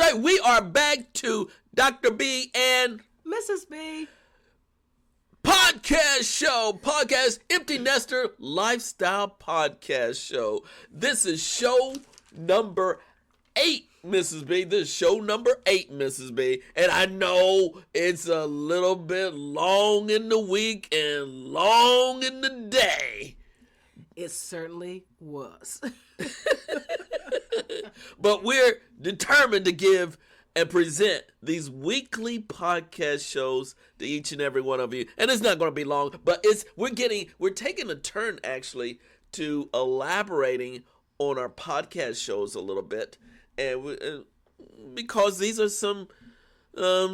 right, we are back to DrB and MrsB podcast Empty Nester Lifestyle Podcast Show. This is show number 8, Mrs. B. This is show number 8, Mrs. B. And I know it's a little bit long in the week and long in the day. It certainly was. But we're determined to give and present these weekly podcast shows to each and every one of you. And it's not going to be long, but we're taking a turn actually to elaborating on our podcast shows a little bit, and because these are some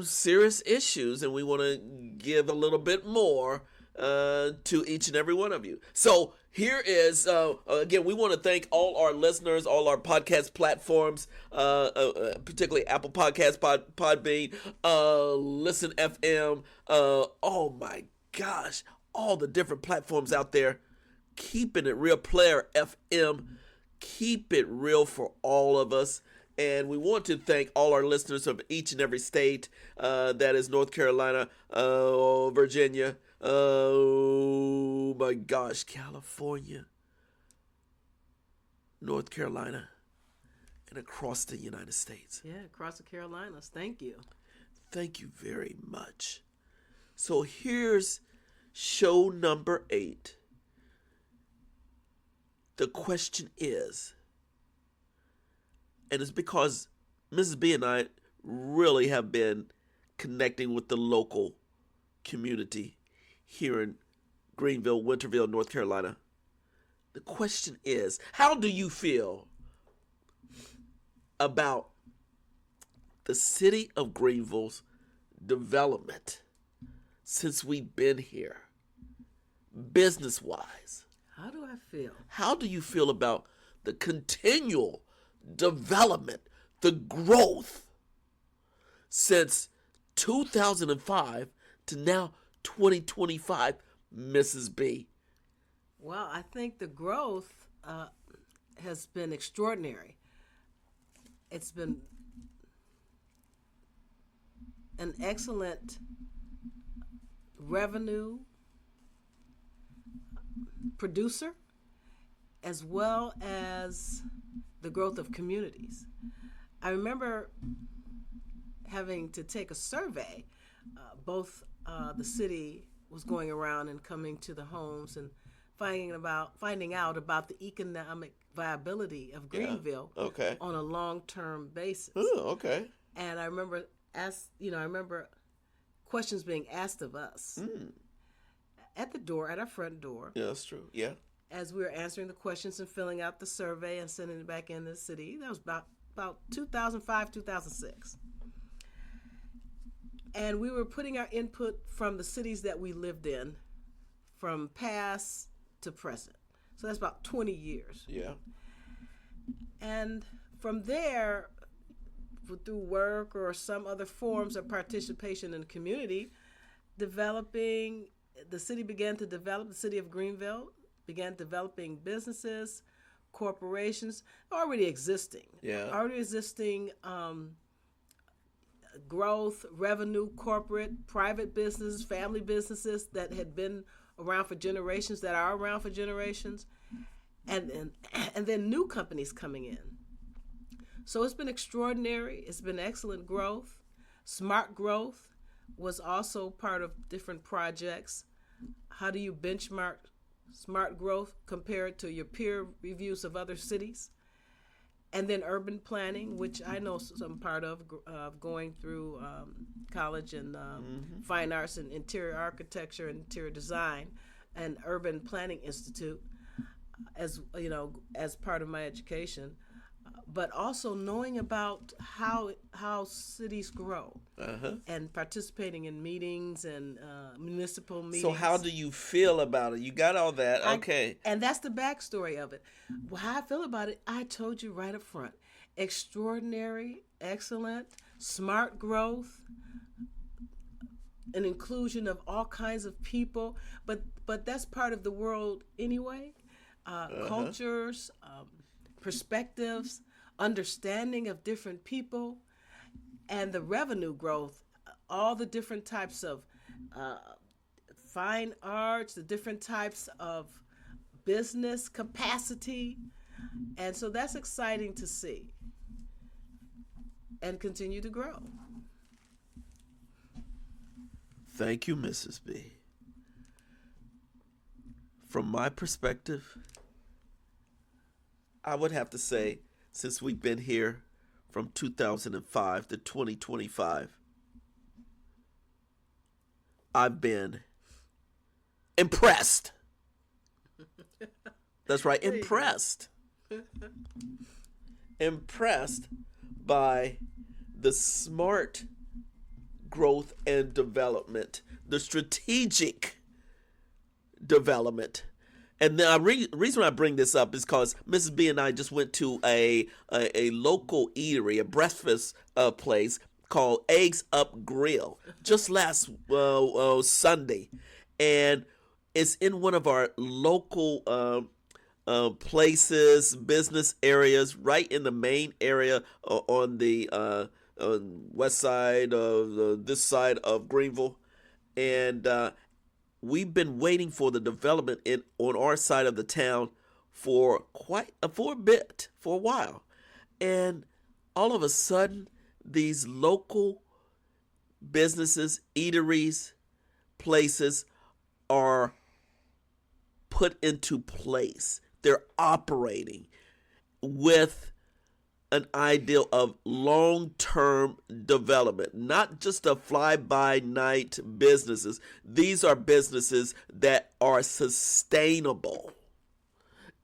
serious issues, and we want to give a little bit more to each and every one of you. So here is, again, we want to thank all our listeners, all our podcast platforms, particularly Apple Podcasts, Podbean, Listen FM, oh my gosh, all the different platforms out there, keeping it real, Player FM, keep it real for all of us. And we want to thank all our listeners of each and every state, that is North Carolina, Virginia, oh my gosh, California, North Carolina, and across the United States. Yeah, across the Carolinas. Thank you. Thank you very much. So here's show number 8. The question is, and it's because Mrs. B and I really have been connecting with the local community here in Greenville, Winterville, North Carolina. The question is, how do you feel about the city of Greenville's development since we've been here, business-wise? How do I feel? How do you feel about the continual development, the growth since 2005 to now 2025, Mrs. B? Well, I think the growth has been extraordinary. It's been an excellent revenue producer, as well as the growth of communities. I remember having to take a survey. Both the city was going around and coming to the homes and finding out about the economic viability of Greenville, okay, on a long-term basis. Oh, okay. And I remember questions being asked of us at the door, at our front door. Yeah, that's true. Yeah. As we were answering the questions and filling out the survey and sending it back in the city. That was about 2005, 2006. And we were putting our input from the cities that we lived in, from past to present. So that's about 20 years. Yeah. And from there, through work or some other forms of participation in the community, the city began to develop, the city of Greenville began developing businesses, corporations, already existing. Yeah. Already existing growth, revenue, corporate, private businesses, family businesses that had been around for generations, that are around for generations, and then new companies coming in. So it's been extraordinary. It's been excellent growth. Smart growth was also part of different projects. How do you benchmark smart growth compared to your peer reviews of other cities? And then urban planning, which I know some part of going through college and fine arts and interior architecture and interior design and urban planning institute, as part of my education. But also knowing about how cities grow, and participating in meetings and municipal meetings. So how do you feel about it? You got all that, okay. And that's the backstory of it. How I feel about it, I told you right up front. Extraordinary, excellent, smart growth, an inclusion of all kinds of people. But that's part of the world anyway. Cultures, perspectives, understanding of different people, and the revenue growth, all the different types of fine arts, the different types of business capacity. And so that's exciting to see and continue to grow. Thank you, Mrs. B. From my perspective, I would have to say, since we've been here from 2005 to 2025, I've been impressed. That's right, impressed. Impressed by the smart growth and development, the strategic development. And the reason I bring this up is because Mrs. B and I just went to a local eatery, a breakfast place called Eggs Up Grill just last Sunday. And it's in one of our local places, business areas, right in the main area on the west side of this side of Greenville. And we've been waiting for the development on our side of the town for a while. And all of a sudden, these local businesses, eateries, places are put into place. They're operating with an ideal of long-term development, not just a fly-by-night businesses. These are businesses that are sustainable.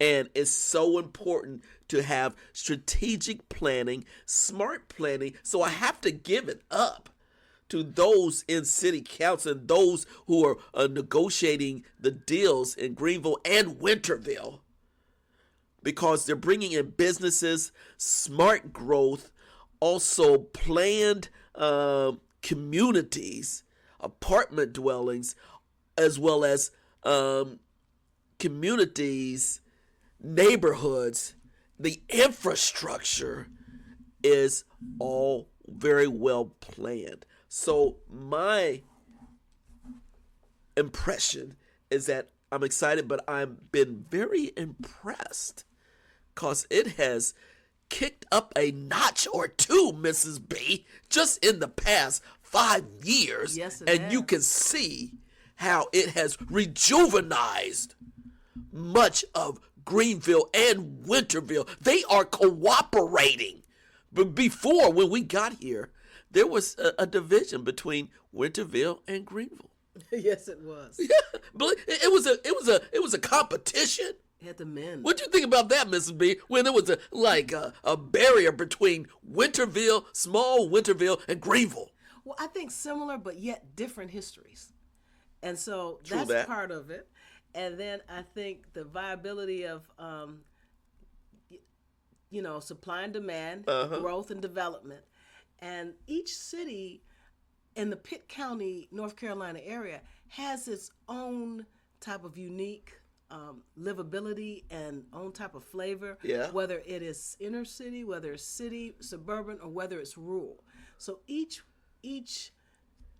And it's so important to have strategic planning, smart planning. So I have to give it up to those in city council and those who are negotiating the deals in Greenville and Winterville, because they're bringing in businesses, smart growth, also planned communities, apartment dwellings, as well as communities, neighborhoods. The infrastructure is all very well planned. So my impression is that I'm excited, but I've been very impressed because it has kicked up a notch or two, Mrs. B, just in the past 5 years. Yes, it and has. You can see how it has rejuvenized much of Greenville and Winterville. They are cooperating. But before, when we got here, there was a division between Winterville and Greenville. Yes, it was. Yeah, but it was a competition. It had to mend. What do you think about that, Mrs. B? When there was a barrier between Winterville, small Winterville, and Greenville. Well, I think similar but yet different histories, and so True that's that. part of it. And then I think the viability of supply and demand, growth and development, and each city in the Pitt County, North Carolina area has its own type of unique livability and own type of flavor, Yeah. whether it is inner city, whether it's city, suburban, or whether it's rural. So each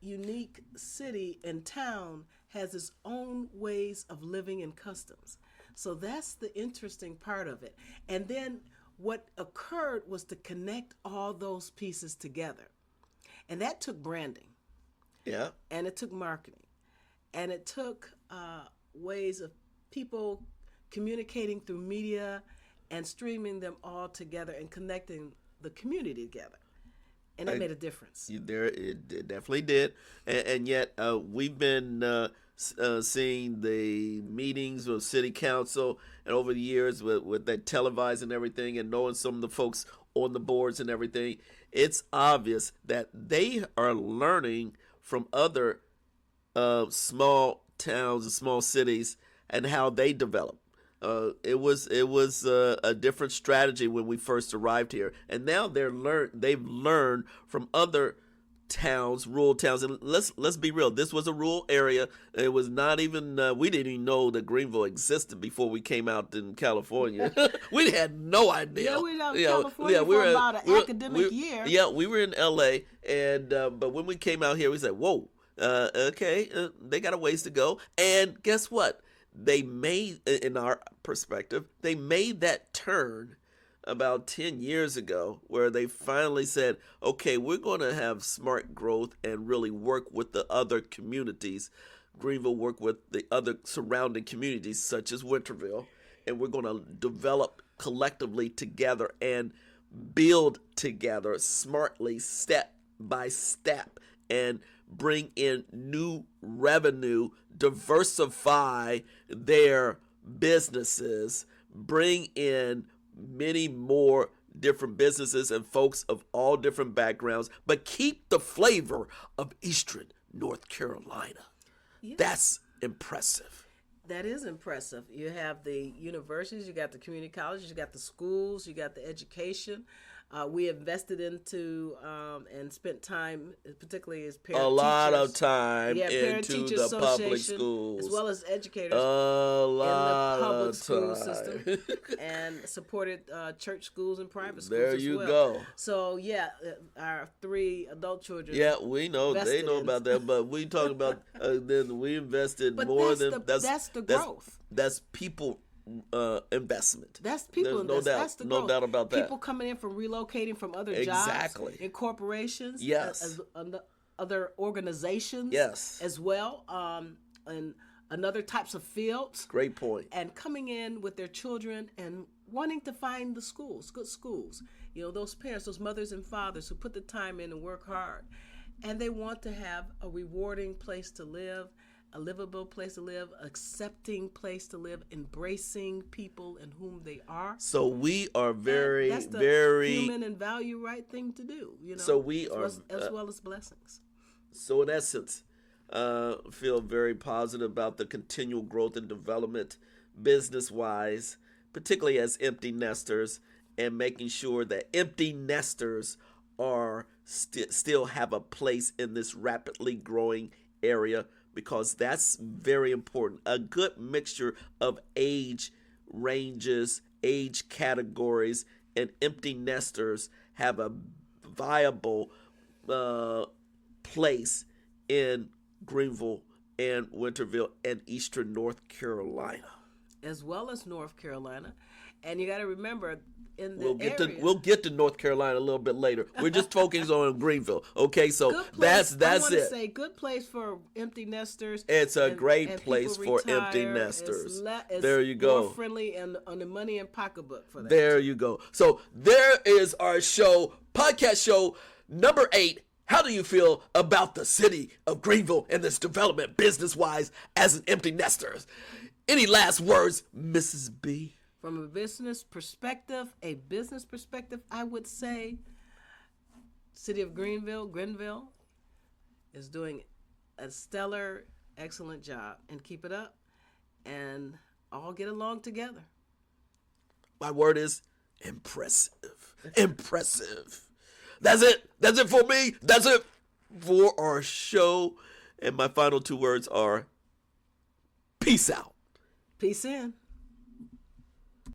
unique city and town has its own ways of living and customs. So that's the interesting part of it. And then what occurred was to connect all those pieces together. And that took branding. Yeah. And it took marketing. And it took ways of people communicating through media and streaming them all together and connecting the community together. And that made a difference. It definitely did. And yet we've been seeing the meetings with city council and over the years with that televised and everything, and knowing some of the folks on the boards and everything, it's obvious that they are learning from other small towns and small cities and how they develop. It was a different strategy when we first arrived here, and now they've learned from other towns, rural towns, and let's be real. This was a rural area. It was not even we didn't even know that Greenville existed before we came out in California. We had no idea. Yeah, we were out in California for about an academic year. Yeah, we were in LA, and but when we came out here, we said, "Whoa, okay, they got a ways to go." And guess what? They made, in our perspective, they made that turn about 10 years ago, where they finally said, okay, we're going to have smart growth and really work with the other communities. Greenville worked with the other surrounding communities, such as Winterville, and we're going to develop collectively together and build together smartly, step by step, and bring in new revenue, diversify their businesses, bring in many more different businesses and folks of all different backgrounds, but keep the flavor of Eastern North Carolina. Yeah. That's impressive. That is impressive. You have the universities, you got the community colleges, you got the schools, you got the education. We invested into and spent time, particularly as parent teachers. A lot of time into the public schools. As well as educators in the public school system. And supported church schools and private schools there as you well. Go. So, yeah, our 3 adult children. Yeah, we know. They know about that. But we talk about, then we invested more than. That's the growth. That's people investment. That's people investment. That's the growth. No doubt about that. People coming in from relocating from other jobs in corporations, yes, other organizations, yes, as well, and other types of fields. Great point. And coming in with their children and wanting to find the schools, good schools. You know, those parents, those mothers and fathers who put the time in and work hard, and they want to have a rewarding place to live, a livable place to live, accepting place to live, embracing people in whom they are. So we are very, that's the very human and value right thing to do. You know, so we are as well as blessings. So in essence, feel very positive about the continual growth and development, business-wise, particularly as empty nesters, and making sure that empty nesters are still have a place in this rapidly growing area, because that's very important. A good mixture of age ranges, age categories, and empty nesters have a viable place in Greenville and Winterville and Eastern North Carolina. As well as North Carolina. And you got to remember, in the we'll get to North Carolina a little bit later. We're just focusing on Greenville. Okay, so that's it. I want to say good place for empty nesters. It's a great place for empty nesters. There you go. More friendly and on the money and pocketbook for that. There you go. So there is our show, podcast show number 8. How do you feel about the city of Greenville and this development business-wise as an empty nester? Any last words, Mrs. B? From a business perspective, I would say city of Greenville is doing a stellar, excellent job. And keep it up and all get along together. My word is impressive. Impressive. That's it. That's it for me. That's it for our show. And my final 2 words are peace out. Peace in.